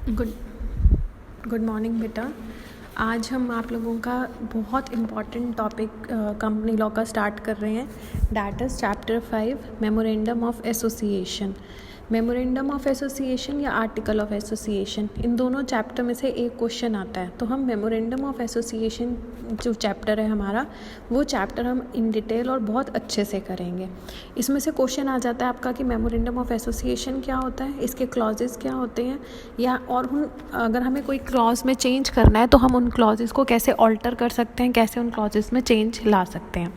Good good morning बेटा। आज हम आप लोगों का बहुत इम्पॉर्टेंट टॉपिक कंपनी लॉ का स्टार्ट कर रहे हैं। That is chapter 5 memorandum of association. Memorandum of association या आर्टिकल ऑफ एसोसिएशन, इन दोनों चैप्टर में से एक क्वेश्चन आता है। तो हम मेमोरेंडम ऑफ एसोसिएशन जो चैप्टर है हमारा, वो चैप्टर हम इन डिटेल और बहुत अच्छे से करेंगे। इसमें से क्वेश्चन आ जाता है आपका कि मेमोरेंडम ऑफ एसोसिएशन क्या होता है, इसके क्लॉजेस क्या होते हैं, या और अगर हमें कोई क्लॉज में चेंज करना है तो हम उन क्लॉजेस को कैसे ऑल्टर कर सकते हैं, कैसे उन क्लॉजेस में चेंज ला सकते हैं।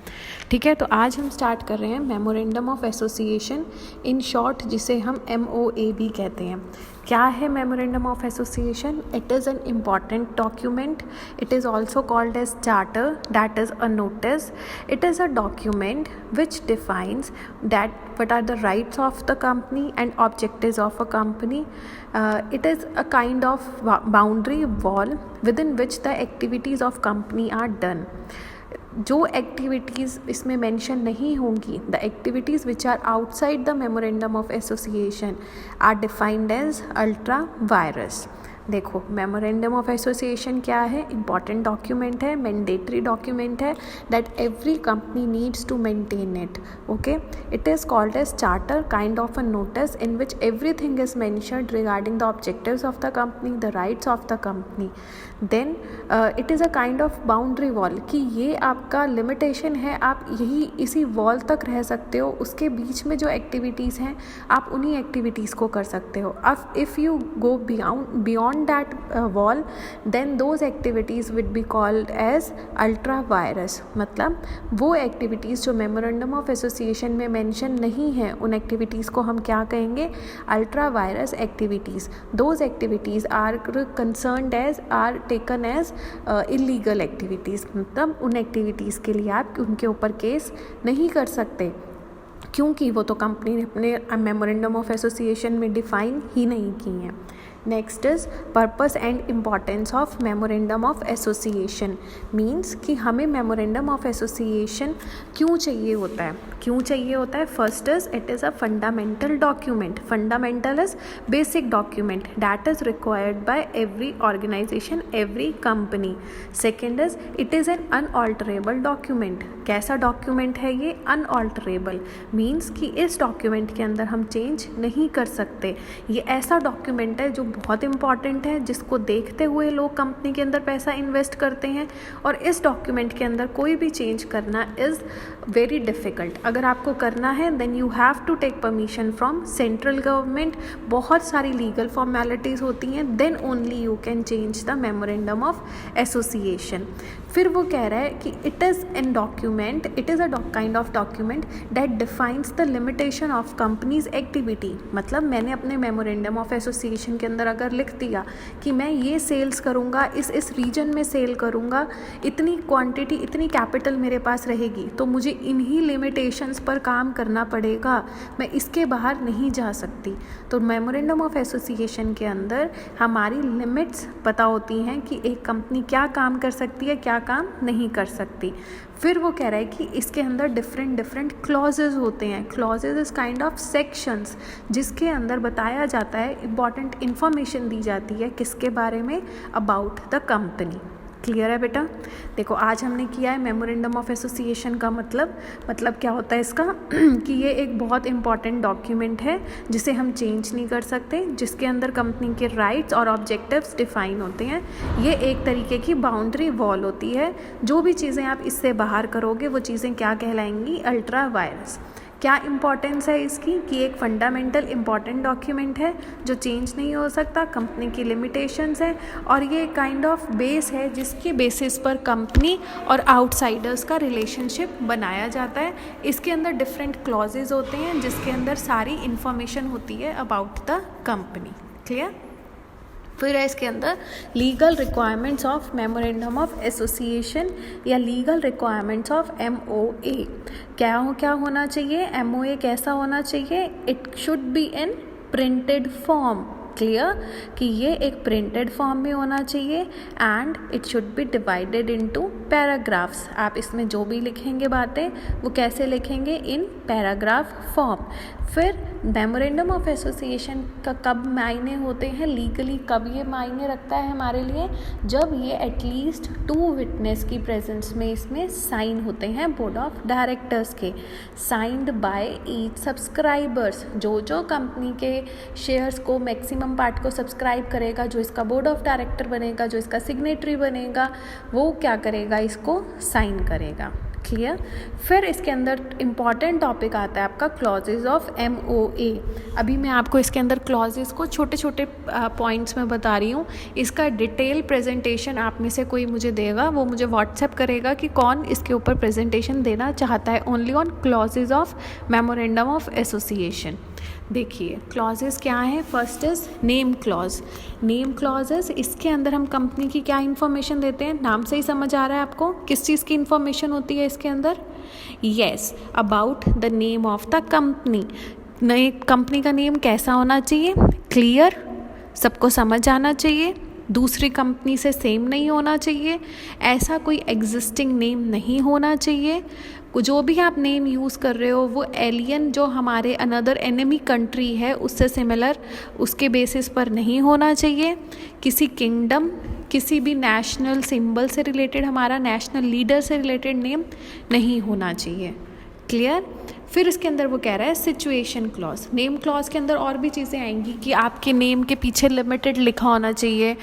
ठीक है, तो आज हम स्टार्ट कर रहे हैं memorandum of association, in short जिसे हम MOA भी कहते हैं। क्या है memorandum of association? It is an important document. It is also called as charter, that is a notice. It is a document which defines that what are the rights of the company and objectives of a company. It is a kind of boundary wall within which the activities of company are done. जो activities इसमें mention नहीं होंगी, the activities which are outside the memorandum of association are defined as ultra vires. देखो, memorandum of association क्या है? Important document है, mandatory document है, that every company needs to maintain it. Okay, it is called as charter, kind of a notice in which everything is mentioned regarding the objectives of the company, the rights of the company. Then it is a kind of boundary wall, कि ये आपका limitation है, आप यही इसी wall तक रह सकते हो, उसके बीच में जो एक्टिविटीज़ हैं आप उन्हीं एक्टिविटीज़ को कर सकते हो. अब if you go beyond that wall, then those activities would be called as ultra virus. मतलब वो एक्टिविटीज़ जो मेमोरेंडम ऑफ एसोसिएशन में मेंशन नहीं है, उन एक्टिविटीज़ को हम क्या कहेंगे? Ultra vires activities. Those activities are concerned as, are taken as illegal activities. मतलब उन एक्टिविटीज़ के लिए आप उनके ऊपर केस नहीं कर सकते, क्योंकि वो तो कंपनी ने अपने मेमोरेंडम ऑफ एसोसिएशन में डिफ़ाइन ही नहीं की हैं. Next is purpose and importance of memorandum of association. Means कि हमें मेमोरेंडम ऑफ एसोसिएशन क्यों चाहिए होता है, first is it is a fundamental document. Fundamental is basic document that is required by every organization, every company. Second is it is an unalterable document. कैसा document है ये? Unalterable. Means कि इस document के अंदर हम चेंज नहीं कर सकते. ये ऐसा डॉक्यूमेंट है जो बहुत इंपॉर्टेंट है, जिसको देखते हुए लोग कंपनी के अंदर पैसा इन्वेस्ट करते हैं, और इस डॉक्यूमेंट के अंदर कोई भी चेंज करना इज़ वेरी डिफ़िकल्ट. अगर आपको करना है then you have to take permission from central government. बहुत सारी लीगल फॉर्मेलिटीज़ होती हैं, then only you can change the memorandum of association. फिर वो कह रहा है कि it is an document, it is a kind of document that defines the limitation of company's activity. मतलब मैंने अपने मेमोरेंडम ऑफ एसोसिएशन के अंदर अगर लिख दिया कि मैं ये सेल्स करूँगा, इस रीजन में सेल करूँगा, इतनी क्वांटिटी, इतनी कैपिटल मेरे पास रहेगी, तो मुझे इन्हीं लिमिटेशंस पर काम करना पड़ेगा, मैं इसके बाहर नहीं जा सकती. तो मेमोरेंडम ऑफ एसोसिएशन के अंदर हमारी लिमिट्स पता होती हैं कि एक कंपनी क्या काम कर सकती है, क्या काम नहीं कर सकती. फिर वो कह रहा है कि इसके अंदर डिफरेंट क्लॉजेज होते हैं. Clauses is kind of sections, जिसके अंदर बताया जाता है, इंपॉर्टेंट इन्फॉर्मेशन दी जाती है किसके बारे में? About the company. क्लियर है बेटा? देखो, आज हमने किया है मेमोरेंडम ऑफ एसोसिएशन का मतलब क्या होता है इसका कि ये एक बहुत इंपॉर्टेंट डॉक्यूमेंट है जिसे हम चेंज नहीं कर सकते, जिसके अंदर कंपनी के राइट्स और ऑब्जेक्टिव्स डिफाइन होते हैं. ये एक तरीके की बाउंड्री वॉल होती है. जो भी चीज़ें आप इससे बाहर करोगे वो चीज़ें क्या कहलाएंगी? Ultra vires. क्या इम्पॉर्टेंस है इसकी? कि एक फंडामेंटल इम्पॉर्टेंट डॉक्यूमेंट है जो चेंज नहीं हो सकता, कंपनी की लिमिटेशंस है, और ये काइंड ऑफ बेस है जिसके बेसिस पर कंपनी और आउटसाइडर्स का रिलेशनशिप बनाया जाता है. इसके अंदर डिफरेंट क्लॉजेज होते हैं जिसके अंदर सारी इन्फॉर्मेशन होती है अबाउट द कंपनी. क्लियर? फिर है इसके अंदर legal requirements of memorandum of association या लीगल रिक्वायरमेंट्स ऑफ MOA. क्या होना चाहिए? MOA कैसा होना चाहिए? It should be in printed form. Clear? कि ये एक प्रिंटेड फॉर्म में होना चाहिए, and it should be divided into paragraphs. आप इसमें जो भी लिखेंगे बातें वो कैसे लिखेंगे? In paragraph form. फिर मेमोरेंडम ऑफ एसोसिएशन का कब मायने होते हैं लीगली, कब ये मायने रखता है हमारे लिए, जब ये एटलीस्ट 2 विटनेस की प्रेजेंस में इसमें साइन होते हैं बोर्ड ऑफ डायरेक्टर्स के, साइंड बाय ईच सब्सक्राइबर्स। जो कंपनी के शेयर्स को मैक्सिमम पार्ट को सब्सक्राइब करेगा, जो इसका बोर्ड ऑफ डायरेक्टर बनेगा, जो इसका सिग्नेटरी बनेगा, वो क्या करेगा, इसको साइन करेगा। क्लियर। फिर इसके अंदर इम्पॉर्टेंट टॉपिक आता है आपका क्लॉजेज ऑफ MOA। अभी मैं आपको इसके अंदर क्लॉजेज को छोटे छोटे पॉइंट्स में बता रही हूँ। इसका डिटेल प्रेजेंटेशन आप में से कोई मुझे देगा, वो मुझे व्हाट्सएप करेगा कि कौन इसके ऊपर प्रेजेंटेशन देना चाहता है only on clauses of memorandum of association. देखिए क्लॉजेस क्या हैं। First is name clause. Name clauses, इसके अंदर हम कंपनी की क्या इन्फॉर्मेशन देते हैं, नाम से ही समझ आ रहा है आपको किस चीज़ की इन्फॉर्मेशन होती है इसके अंदर। Yes, about the name of the company. नई कंपनी का नेम कैसा होना चाहिए, क्लियर, सबको समझ आना चाहिए, दूसरी कंपनी से सेम नहीं होना चाहिए, ऐसा कोई एग्जिस्टिंग नेम नहीं होना चाहिए। जो भी आप नेम यूज़ कर रहे हो वो एलियन, जो हमारे अनदर एनिमी कंट्री है उससे सिमिलर, उसके बेसिस पर नहीं होना चाहिए। किसी किंगडम, किसी भी नेशनल सिंबल से रिलेटेड, हमारा नेशनल लीडर से रिलेटेड नेम नहीं होना चाहिए। क्लियर। फिर इसके अंदर वो कह रहा है सिचुएशन क्लॉज। नेम क्लॉज के अंदर और भी चीज़ें आएंगी कि आपके नेम के पीछे लिमिटेड लिखा होना चाहिए,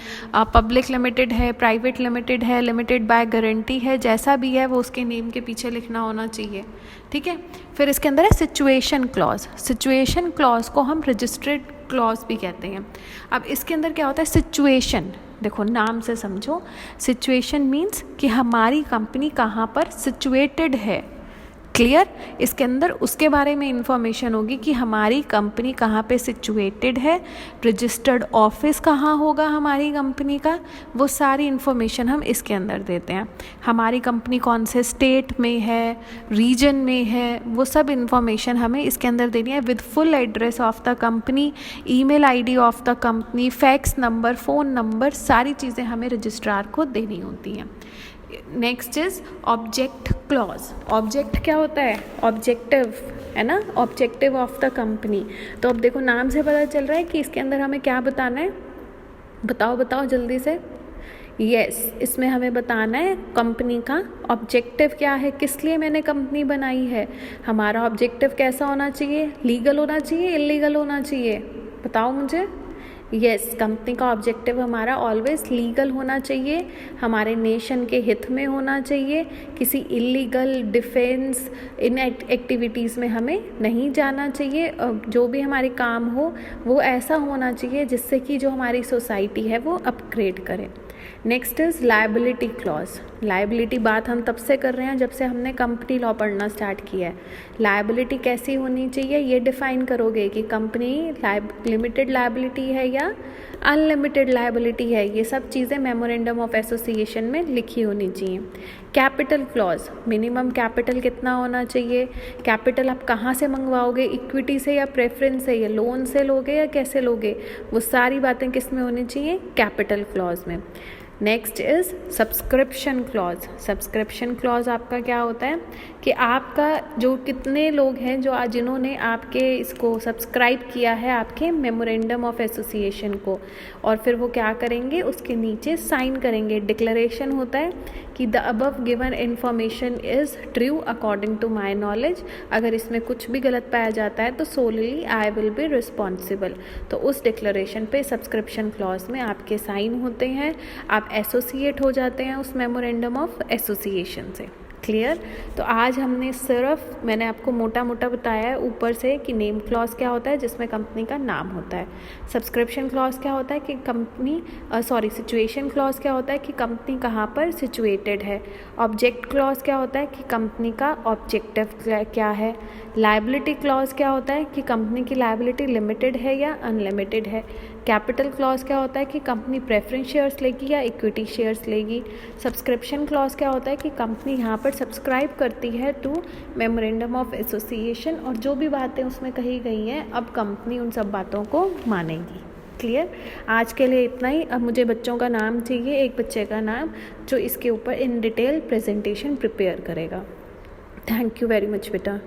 पब्लिक लिमिटेड है, प्राइवेट लिमिटेड है, लिमिटेड बाय गारंटी है, जैसा भी है वो उसके नेम के पीछे लिखना होना चाहिए। ठीक है। फिर इसके अंदर है सिचुएशन क्लॉज। सिचुएशन क्लॉज को हम रजिस्टर्ड क्लॉज भी कहते हैं। अब इसके अंदर क्या होता है, सिचुएशन, देखो नाम से समझो, सिचुएशन मीन्स कि हमारी कंपनी कहाँ पर सिचुएटेड है। क्लियर। इसके अंदर उसके बारे में इंफॉर्मेशन होगी कि हमारी कंपनी कहाँ पे सिचुएटेड है, रजिस्टर्ड ऑफिस कहाँ होगा हमारी कंपनी का, वो सारी इन्फॉर्मेशन हम इसके अंदर देते हैं। हमारी कंपनी कौन से स्टेट में है, रीजन में है, वो सब इन्फॉर्मेशन हमें इसके अंदर देनी है with full address of the company, email ID of the company, fax number, phone number, सारी चीज़ें हमें रजिस्ट्रार को देनी होती हैं। Next is object clause. Object क्या होता है, ऑब्जेक्टिव है ना, ऑब्जेक्टिव ऑफ द कंपनी। तो अब देखो नाम से पता चल रहा है कि इसके अंदर हमें क्या बताना है, बताओ जल्दी से। यस, इसमें हमें बताना है कंपनी का ऑब्जेक्टिव क्या है, किस लिए मैंने कंपनी बनाई है, हमारा ऑब्जेक्टिव कैसा होना चाहिए, लीगल होना चाहिए, इलीगल होना चाहिए, बताओ मुझे। यस, कंपनी का ऑब्जेक्टिव हमारा ऑलवेज लीगल होना चाहिए, हमारे नेशन के हित में होना चाहिए, किसी इलीगल डिफेंस इन एक्टिविटीज़ में हमें नहीं जाना चाहिए। जो भी हमारे काम हो वो ऐसा होना चाहिए जिससे कि जो हमारी सोसाइटी है वो अपग्रेड करे। Next is liability clause. Liability बात हम तब से कर रहे हैं जब से हमने कंपनी लॉ पढ़ना स्टार्ट किया है। लायबिलिटी कैसी होनी चाहिए ये डिफ़ाइन करोगे कि कंपनी लिमिटेड लायबिलिटी है या अनलिमिटेड लायबिलिटी है, ये सब चीज़ें मेमोरेंडम ऑफ एसोसिएशन में लिखी होनी चाहिए। कैपिटल क्लॉज, मिनिमम कैपिटल कितना होना चाहिए, कैपिटल आप कहाँ से मंगवाओगे, इक्विटी से या प्रेफरेंस से या लोन से लोगे या कैसे लोगे, वो सारी बातें किस में होनी चाहिए, कैपिटल क्लॉज में। Next is subscription clause. Subscription clause आपका क्या होता है कि आपका जो कितने लोग हैं जो जिन्होंने आपके इसको सब्सक्राइब किया है आपके मेमोरेंडम ऑफ एसोसिएशन को, और फिर वो क्या करेंगे, उसके नीचे साइन करेंगे। डिक्लेरेशन होता है कि the above given information is true according to my knowledge. अगर इसमें कुछ भी गलत पाया जाता है तो solely I will be responsible. तो उस डिक्लेरेशन पे सब्सक्रिप्शन क्लॉज में आपके साइन होते हैं, आप एसोसिएट हो जाते हैं उस मेमोरेंडम ऑफ एसोसिएशन से। क्लियर। तो आज हमने सिर्फ, मैंने आपको मोटा मोटा बताया है ऊपर से कि नेम क्लॉज क्या होता है जिसमें कंपनी का नाम होता है, सब्सक्रिप्शन क्लॉज क्या होता है कि कंपनी सिचुएशन क्लॉज क्या होता है कि कंपनी कहाँ पर सिचुएटेड है, ऑब्जेक्ट क्लॉज क्या होता है कि कंपनी का ऑब्जेक्टिव क्या है, लायबिलिटी क्लॉज क्या होता है कि कंपनी की लायबिलिटी लिमिटेड है या अनलिमिटेड है, कैपिटल क्लॉज क्या होता है कि कंपनी प्रेफरेंस शेयर्स लेगी या इक्विटी शेयर्स लेगी, सब्सक्रिप्शन क्लॉज क्या होता है कि कंपनी यहाँ पर सब्सक्राइब करती है टू मेमोरेंडम ऑफ एसोसिएशन, और जो भी बातें उसमें कही गई हैं अब कंपनी उन सब बातों को मानेगी। क्लियर। आज के लिए इतना ही। अब मुझे बच्चों का नाम चाहिए, एक बच्चे का नाम जो इसके ऊपर इन डिटेल प्रेजेंटेशन प्रिपेयर करेगा। थैंक यू वेरी मच बेटा।